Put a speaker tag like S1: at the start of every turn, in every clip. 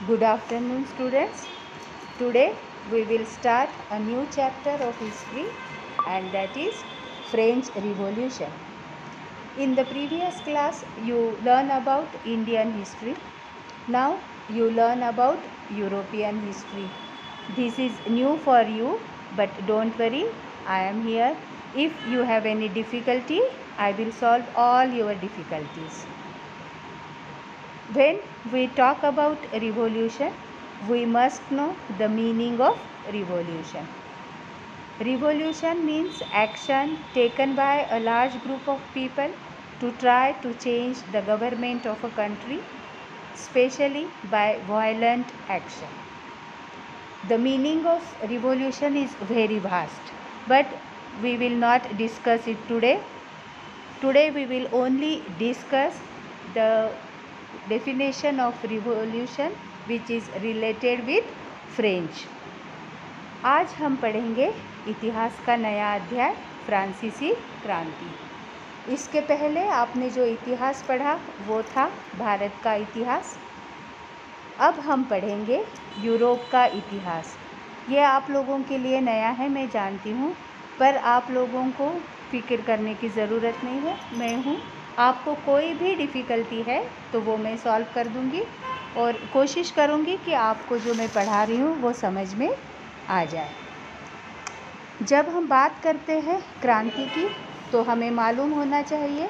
S1: Good afternoon, students. Today we will start a new chapter of history, and that is French Revolution. In the previous class, you learn about Indian history. Now you learn about European history. This is new for you, but don't worry, I am here. If you have any difficulty, I will solve all your difficulties. When we talk about revolution, we must know the meaning of revolution. Revolution means action taken by a large group of people to try to change the government of a country, especially by violent action. The meaning of revolution is very vast, but we will not discuss it today. Today we will only discuss the definition of revolution which is related with French. आज हम पढ़ेंगे इतिहास का नया अध्याय फ्रांसीसी क्रांति। इसके पहले आपने जो इतिहास पढ़ा वो था भारत का इतिहास। अब हम पढ़ेंगे यूरोप का इतिहास। ये आप लोगों के लिए नया है, मैं जानती हूँ, पर आप लोगों को फिक्र करने की ज़रूरत नहीं है। मैं हूँ, आपको कोई भी डिफ़िकल्टी है तो वो मैं सॉल्व कर दूँगी और कोशिश करूँगी कि आपको जो मैं पढ़ा रही हूँ वो समझ में आ जाए। जब हम बात करते हैं क्रांति की तो हमें मालूम होना चाहिए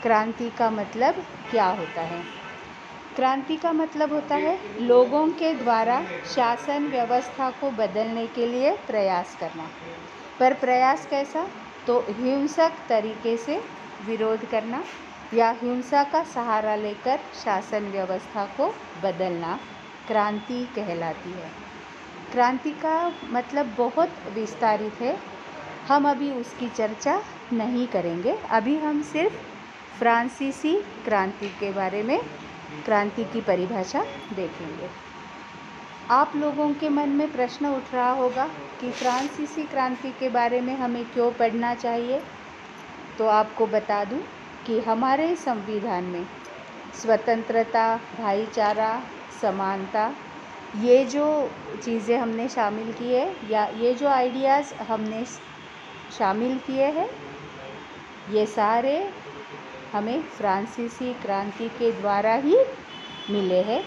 S1: क्रांति का मतलब क्या होता है। क्रांति का मतलब होता है लोगों के द्वारा शासन व्यवस्था को बदलने के लिए प्रयास करना। पर प्रयास कैसा? तो हिंसक तरीके से विरोध करना या हिंसा का सहारा लेकर शासन व्यवस्था को बदलना क्रांति कहलाती है। क्रांति का मतलब बहुत विस्तारित है, हम अभी उसकी चर्चा नहीं करेंगे। अभी हम सिर्फ फ्रांसीसी क्रांति के बारे में क्रांति की परिभाषा देखेंगे। आप लोगों के मन में प्रश्न उठ रहा होगा कि फ्रांसीसी क्रांति के बारे में हमें क्यों पढ़ना चाहिए। तो आपको बता दूं कि हमारे संविधान में स्वतंत्रता, भाईचारा, समानता, ये जो चीज़ें हमने शामिल की है या ये जो आइडियाज़ हमने शामिल किए हैं, ये सारे हमें फ्रांसीसी क्रांति के द्वारा ही मिले हैं।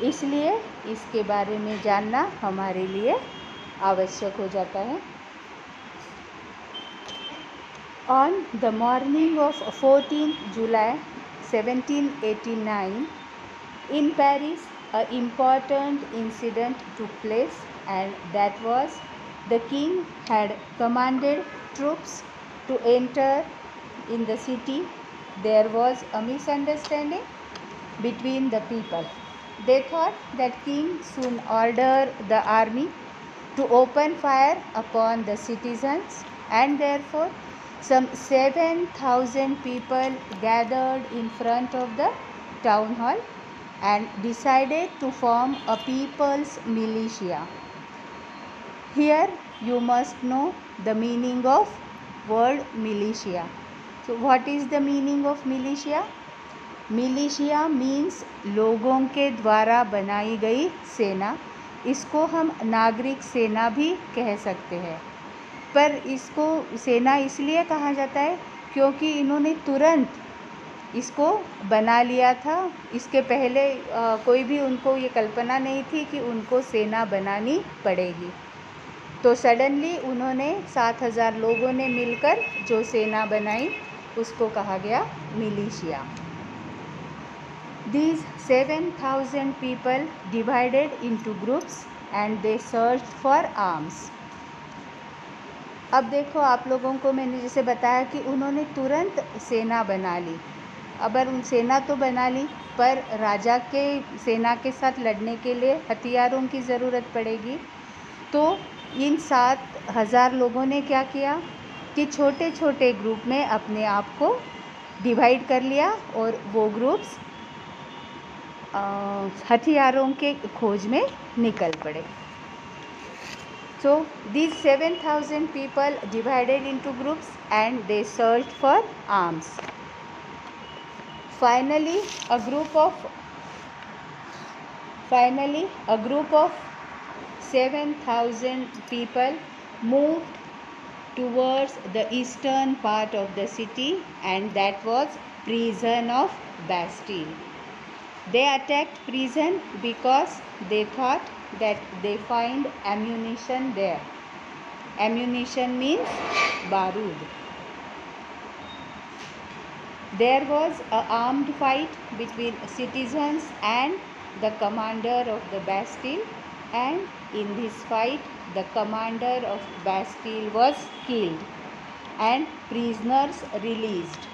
S1: इसलिए इसके बारे में जानना हमारे लिए आवश्यक हो जाता है। On the morning of 14th July 1789, in Paris, an important incident took place, and that was the king had commanded troops to enter in the city. There was a misunderstanding between the people. They thought that king soon ordered the army to open fire upon the citizens, and therefore some 7,000 people gathered in front of the town hall and decided to form a people's militia. Here you must know the meaning of word militia. So what is the meaning of militia? Militia means लोगों के द्वारा बनाई गई सेना। इसको हम नागरिक सेना भी कह सकते हैं, पर इसको सेना इसलिए कहा जाता है क्योंकि इन्होंने तुरंत इसको बना लिया था। इसके पहले कोई भी उनको ये कल्पना नहीं थी कि उनको सेना बनानी पड़ेगी। तो सडनली उन्होंने 7,000 लोगों ने मिलकर जो सेना बनाई उसको कहा गया militia. These 7,000 people divided into groups and they searched for arms. अब देखो, आप लोगों को मैंने जैसे बताया कि उन्होंने तुरंत सेना बना ली। अगर उन सेना तो बना ली, पर राजा के सेना के साथ लड़ने के लिए हथियारों की ज़रूरत पड़ेगी। तो इन 7,000 लोगों ने क्या किया कि छोटे छोटे ग्रुप में अपने आप को डिवाइड कर लिया और वो ग्रुप्स हथियारों के खोज में निकल पड़े। So these 7,000 people divided into groups and they searched for arms. Finally, a group of Finally, a group of 7,000 people moved towards the eastern part of the city, and that was prison of Bastille. They attacked prison because they thought that they find ammunition there. Ammunition means barood. There was an armed fight between citizens and the commander of the Bastille, and in this fight the commander of Bastille was killed and prisoners released.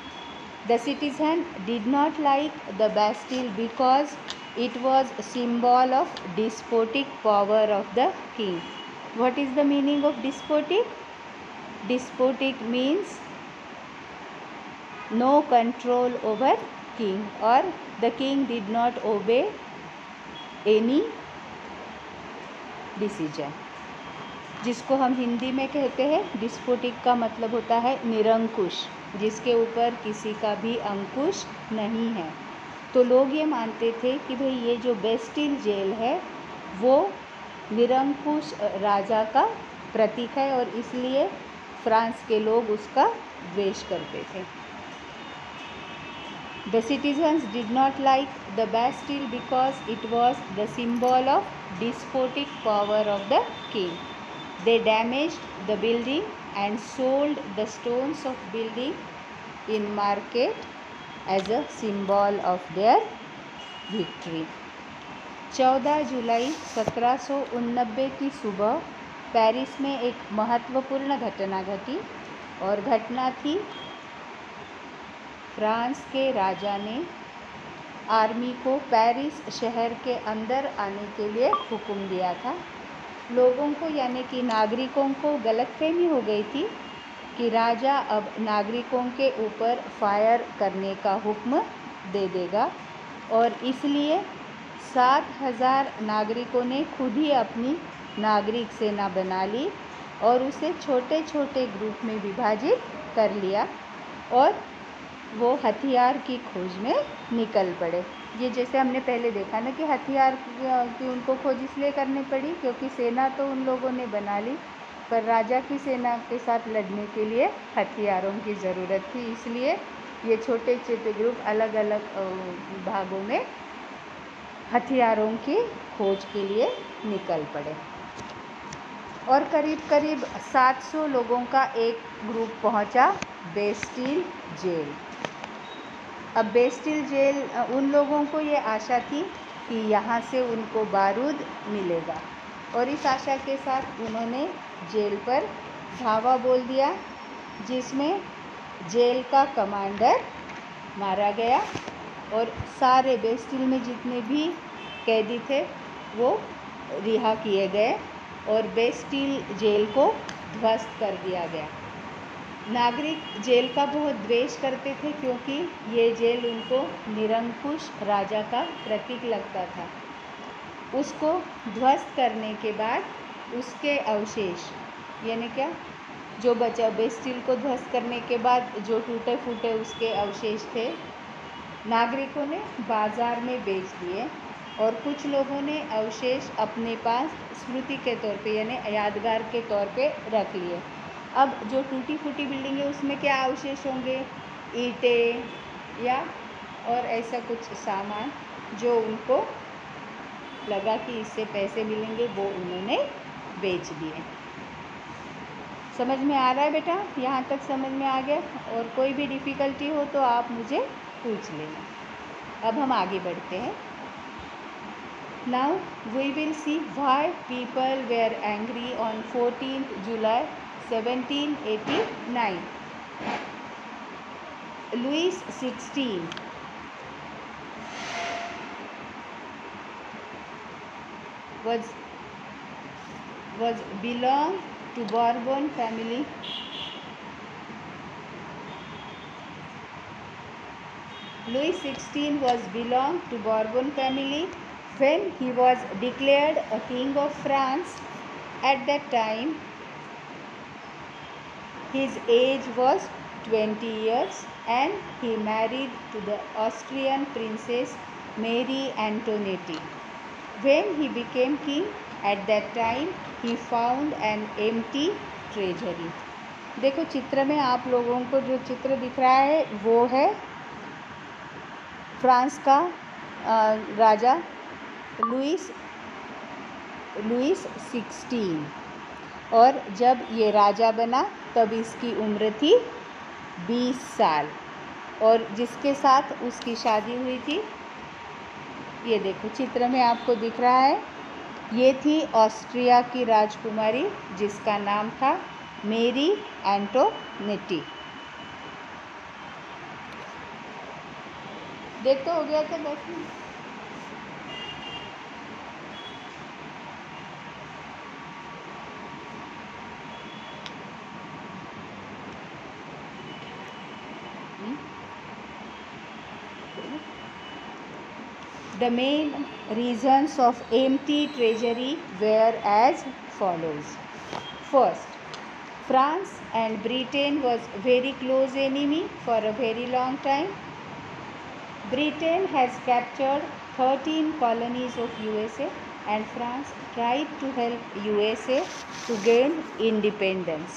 S1: The citizen did not like the Bastille because it was a symbol of despotic power of the king. What is the meaning of despotic? Despotic means no control over king, or the king did not obey any decision. जिसको हम हिंदी में कहते हैं despotic का मतलब होता है निरंकुश, जिसके ऊपर किसी का भी अंकुश नहीं है। तो लोग ये मानते थे कि भाई ये जो बेस्टिल जेल है वो निरंकुश राजा का प्रतीक है, और इसलिए फ्रांस के लोग उसका द्वेष करते थे। The citizens did not like the Bastille because it was the symbol of despotic power of the king. They damaged the building and sold the stones of building in market as a symbol of their victory. 14 जुलाई 1789 की सुबह Paris में एक महत्वपूर्ण घटना घटी, और घटना थी फ्रांस के राजा ने आर्मी को पेरिस शहर के अंदर आने के लिए हुक्म दिया था। लोगों को यानी कि नागरिकों को गलतफहमी हो गई थी कि राजा अब नागरिकों के ऊपर फायर करने का हुक्म दे देगा, और इसलिए 7,000 नागरिकों ने खुद ही अपनी नागरिक सेना बना ली और उसे छोटे छोटे ग्रुप में विभाजित कर लिया, और वो हथियार की खोज में निकल पड़े। ये जैसे हमने पहले देखा ना कि हथियार की उनको खोज इसलिए करनी पड़ी क्योंकि सेना तो उन लोगों ने बना ली, पर राजा की सेना के साथ लड़ने के लिए हथियारों की ज़रूरत थी, इसलिए ये छोटे छोटे ग्रुप अलग अलग भागों में हथियारों की खोज के लिए निकल पड़े। और करीब करीब 700 लोगों का एक ग्रुप पहुंचा बेस्टिल जेल। अब बेस्टिल जेल उन लोगों को ये आशा थी कि यहाँ से उनको बारूद मिलेगा, और इस आशा के साथ उन्होंने जेल पर धावा बोल दिया, जिसमें जेल का कमांडर मारा गया और सारे बेस्टिल में जितने भी कैदी थे वो रिहा किए गए और बेस्टिल जेल को ध्वस्त कर दिया गया। नागरिक जेल का बहुत द्वेष करते थे क्योंकि ये जेल उनको निरंकुश राजा का प्रतीक लगता था। उसको ध्वस्त करने के बाद उसके अवशेष यानी क्या जो बचा, बेस्टिल को ध्वस्त करने के बाद जो टूटे फूटे उसके अवशेष थे नागरिकों ने बाज़ार में बेच दिए, और कुछ लोगों ने अवशेष अपने पास स्मृति के तौर पे यानी यादगार के तौर पे रख लिए। अब जो टूटी फूटी बिल्डिंग है उसमें क्या अवशेष होंगे, ईंटें या और ऐसा कुछ सामान जो उनको लगा कि इससे पैसे मिलेंगे वो उन्होंने बेच दिए। समझ में आ रहा है बेटा? यहाँ तक समझ में आ गया? और कोई भी डिफ़िकल्टी हो तो आप मुझे पूछ लेना। अब हम आगे बढ़ते हैं। Now we will see why people were angry on 14th July 1789. Louis XVI was belonged to Bourbon family. Louis XVI was belonged to Bourbon family when he was declared a king of France. At that time, his age was 20 years and he married to the Austrian princess Marie Antoinette. When he became king, at that time he found an empty treasury. देखो चित्र में आप लोगों को जो चित्र दिख रहा है वो है फ्रांस का राजा लुइस 16। और जब ये राजा बना तब इसकी उम्र थी 20 साल, और जिसके साथ उसकी शादी हुई थी, ये देखो चित्र में आपको दिख रहा है, ये थी ऑस्ट्रिया की राजकुमारी जिसका नाम था मेरी एंटोनेटी। देख तो हो गया था 10 minute. The main reasons of empty treasury were as follows. First, France and Britain was very close enemy for a very long time. Britain has captured 13 colonies of USA and France tried to help USA to gain independence.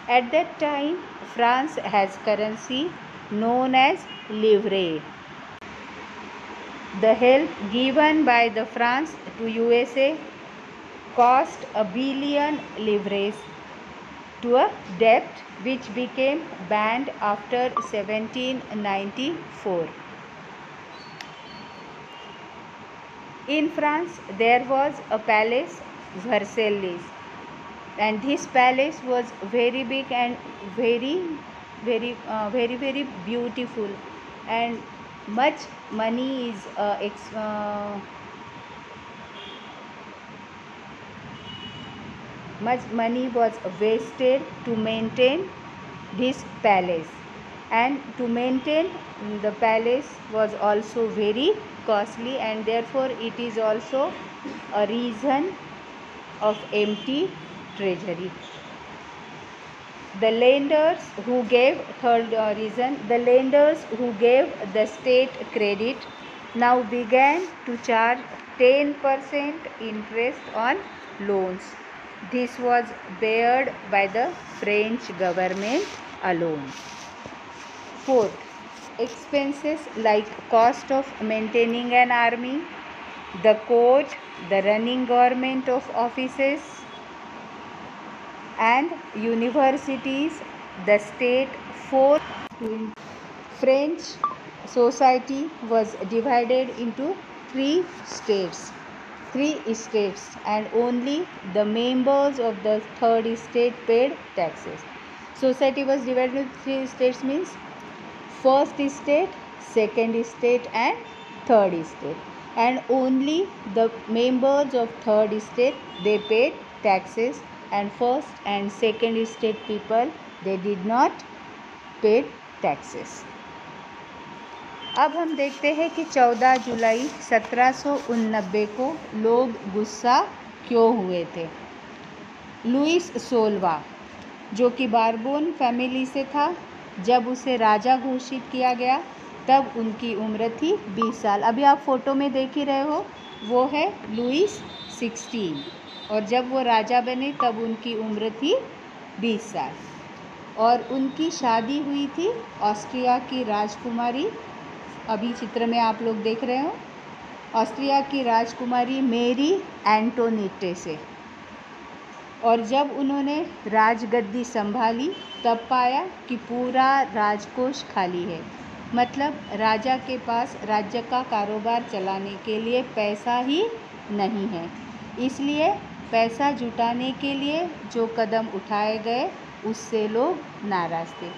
S1: At that time, France has currency known as livre. The help given by the France to USA cost $1 billion livres to a debt which became banned after 1794. In France, there was a palace, Versailles, and this palace was very big and very beautiful, and much money is much money was wasted to maintain this palace, and to maintain the palace was also very costly, and therefore it is also a reason of empty treasury. The lenders who gave, third reason, the lenders who gave the state credit now began to charge 10% interest on loans. This was bared by the French government alone. Fourth, expenses like cost of maintaining an army, the court, the running government of offices and universities, the state. French society was divided into three estates, and only the members of the third estate paid taxes. Society was divided into 3 estates, means first estate, second estate and third estate, and only the members of third estate they paid taxes, and first and second estate people they did not pay taxes. अब हम देखते हैं कि 14 जुलाई 1789 को लोग गुस्सा क्यों हुए थे। लुइस 16वां, जो कि बारबोन फैमिली से था, जब उसे राजा घोषित किया गया तब उनकी उम्र थी 20 साल। अभी आप फोटो में देख ही रहे हो, वो है लुइस 16, और जब वो राजा बने तब उनकी उम्र थी 20 साल, और उनकी शादी हुई थी ऑस्ट्रिया की राजकुमारी, अभी चित्र में आप लोग देख रहे हो, ऑस्ट्रिया की राजकुमारी मेरी एंटोनेटे से। और जब उन्होंने राजगद्दी संभाली तब पाया कि पूरा राजकोष खाली है, मतलब राजा के पास राज्य का कारोबार चलाने के लिए पैसा ही नहीं है। इसलिए पैसा जुटाने के लिए जो कदम उठाए गए उससे लोग नाराज़ थे,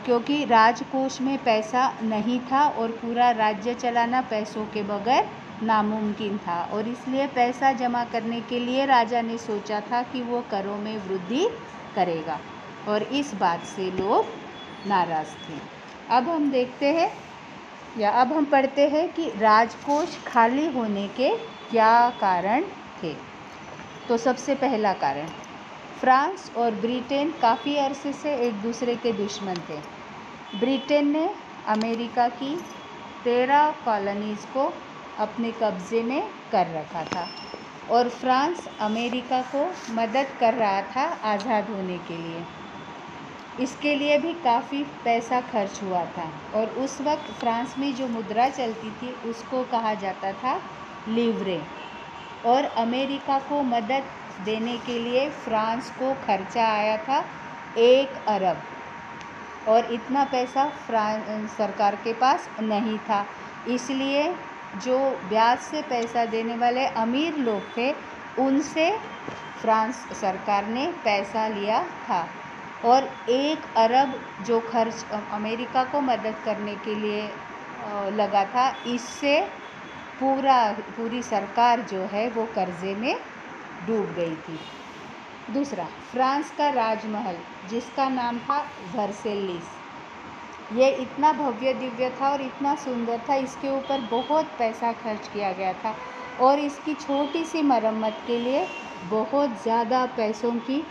S1: क्योंकि राजकोष में पैसा नहीं था और पूरा राज्य चलाना पैसों के बगैर नामुमकिन था, और इसलिए पैसा जमा करने के लिए राजा ने सोचा था कि वो करों में वृद्धि करेगा, और इस बात से लोग नाराज़ थे। अब हम देखते हैं, या अब हम पढ़ते हैं कि राजकोष खाली होने के क्या कारण थे। तो सबसे पहला कारण, फ्रांस और ब्रिटेन काफ़ी अरसे से एक दूसरे के दुश्मन थे। ब्रिटेन ने अमेरिका की 13 कॉलोनीज़ को अपने कब्ज़े में कर रखा था और फ्रांस अमेरिका को मदद कर रहा था आज़ाद होने के लिए। इसके लिए भी काफ़ी पैसा खर्च हुआ था और उस वक्त फ्रांस में जो मुद्रा चलती थी उसको कहा जाता था लिवरे। और अमेरिका को मदद देने के लिए फ्रांस को खर्चा आया था 1 अरब और इतना पैसा फ्रांस सरकार के पास नहीं था। इसलिए जो ब्याज से पैसा देने वाले अमीर लोग थे उनसे फ्रांस सरकार ने पैसा लिया था और 1 अरब जो खर्च अमेरिका को मदद करने के लिए लगा था, इससे पूरी सरकार जो है वो कर्ज़े में डूब गई थी। दूसरा, फ्रांस का राजमहल जिसका नाम था वर्सेलिस, ये इतना भव्य दिव्य था और इतना सुंदर था, इसके ऊपर बहुत पैसा खर्च किया गया था और इसकी छोटी सी मरम्मत के लिए बहुत ज़्यादा पैसों की